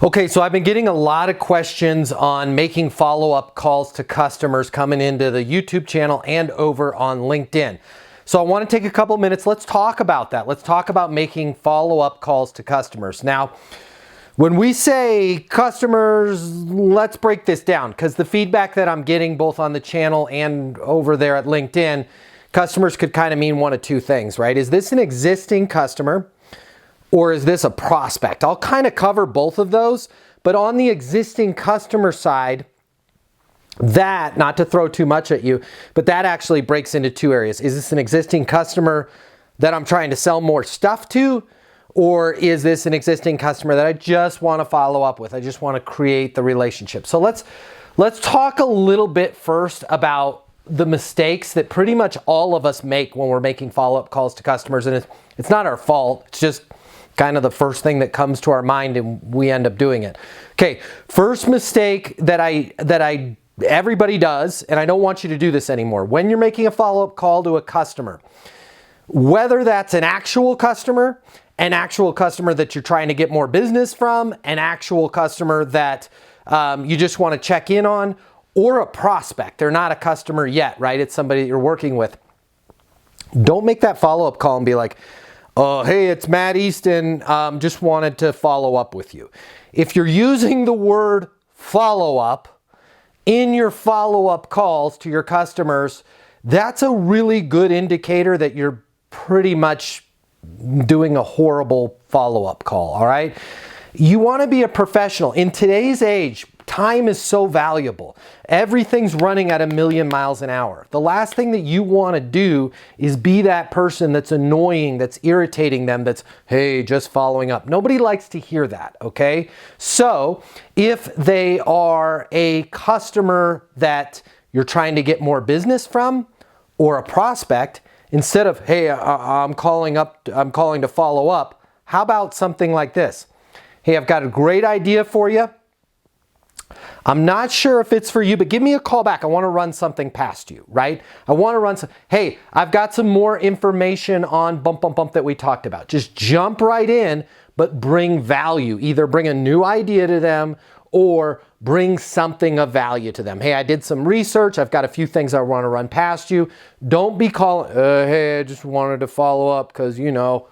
Okay, so I've been getting a lot of questions on making follow-up calls to customers coming into the YouTube channel and over on LinkedIn. So I want to take a couple minutes. Let's talk about that. Let's talk about making follow-up calls to customers. Now, when we say customers, let's break this down, because the feedback that I'm getting both on the channel and over there at LinkedIn, customers could kind of mean one of two things, right? Is this an existing customer? Or is this a prospect? I'll kind of cover both of those, but on the existing customer side, that, not to throw too much at you, but that actually breaks into two areas. Is this an existing customer that I'm trying to sell more stuff to? Or is this an existing customer that I just want to follow up with? I just want to create the relationship. So let's talk a little bit first about the mistakes that pretty much all of us make when we're making follow-up calls to customers. And it's not our fault. It's just kind of the first thing that comes to our mind and we end up doing it. Okay, first mistake that everybody does, and I don't want you to do this anymore. When you're making a follow-up call to a customer, whether that's an actual customer that you're trying to get more business from, an actual customer that you just want to check in on, or a prospect. They're not a customer yet, right? It's somebody that you're working with. Don't make that follow-up call and be like, "Oh, hey, it's Matt Easton. Just wanted to follow up with you." If you're using the word follow-up in your follow-up calls to your customers, that's a really good indicator that you're pretty much doing a horrible follow-up call, all right? You want to be a professional. In today's age, time is so valuable. Everything's running at 1,000,000 miles an hour. The last thing that you want to do is be that person that's annoying, that's irritating them, that's, hey, just following up. Nobody likes to hear that, okay? So if they are a customer that you're trying to get more business from, or a prospect, instead of, hey, I'm calling to follow up, how about something like this? Hey, I've got a great idea for you. I'm not sure if it's for you, but give me a call back. I want to run something past you, right? I want to run some, hey, I've got some more information on bump that we talked about. Just jump right in, but bring value. Either bring a new idea to them or bring something of value to them. Hey, I did some research. I've got a few things I want to run past you. Don't be calling, hey, I just wanted to follow up because, you know,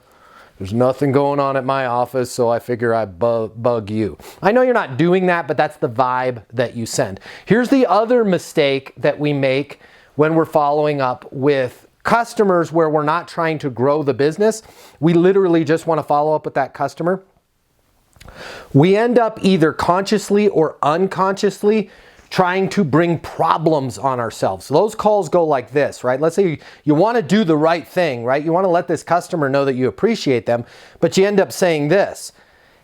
there's nothing going on at my office, so I figure I'd bug you. I know you're not doing that, but that's the vibe that you send. Here's the other mistake that we make when we're following up with customers where we're not trying to grow the business. We literally just want to follow up with that customer. We end up either consciously or unconsciously trying to bring problems on ourselves. So those calls go like this, right? Let's say you want to do the right thing, right? You want to let this customer know that you appreciate them, but you end up saying this.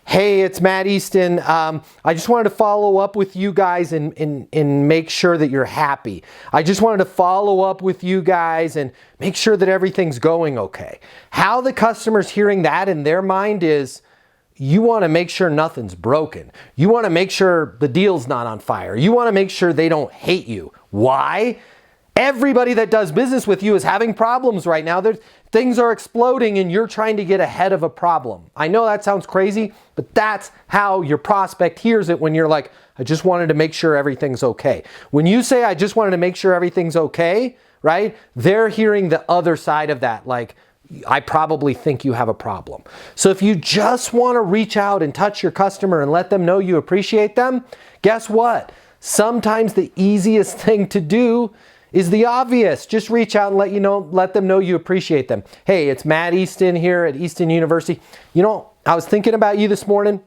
Hey, it's Matt Easton. I just wanted to follow up with you guys and make sure that you're happy. I just wanted to follow up with you guys and make sure that everything's going okay. How the customer's hearing that in their mind is, you want to make sure nothing's broken. You want to make sure the deal's not on fire. You want to make sure they don't hate you. Why? Everybody that does business with you is having problems right now. Things are exploding and you're trying to get ahead of a problem. I know that sounds crazy, but that's how your prospect hears it when you're like, I just wanted to make sure everything's okay. When you say, I just wanted to make sure everything's okay, right? They're hearing the other side of that, like, I probably think you have a problem. So if you just want to reach out and touch your customer and let them know you appreciate them, guess what? Sometimes the easiest thing to do is the obvious. Just reach out and let them know you appreciate them. Hey, it's Matt Easton here at Easton University. You know, I was thinking about you this morning.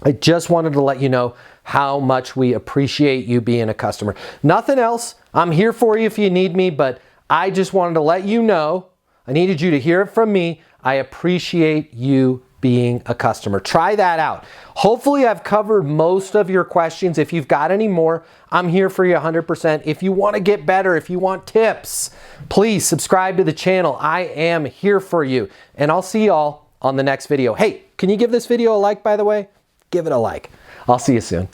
I just wanted to let you know how much we appreciate you being a customer. Nothing else. I'm here for you if you need me, but I just wanted to let you know, I needed you to hear it from me. I appreciate you being a customer. Try that out. Hopefully I've covered most of your questions. If you've got any more, I'm here for you 100%. If you want to get better, if you want tips, please subscribe to the channel. I am here for you. And I'll see y'all on the next video. Hey, can you give this video a like, by the way? Give it a like. I'll see you soon.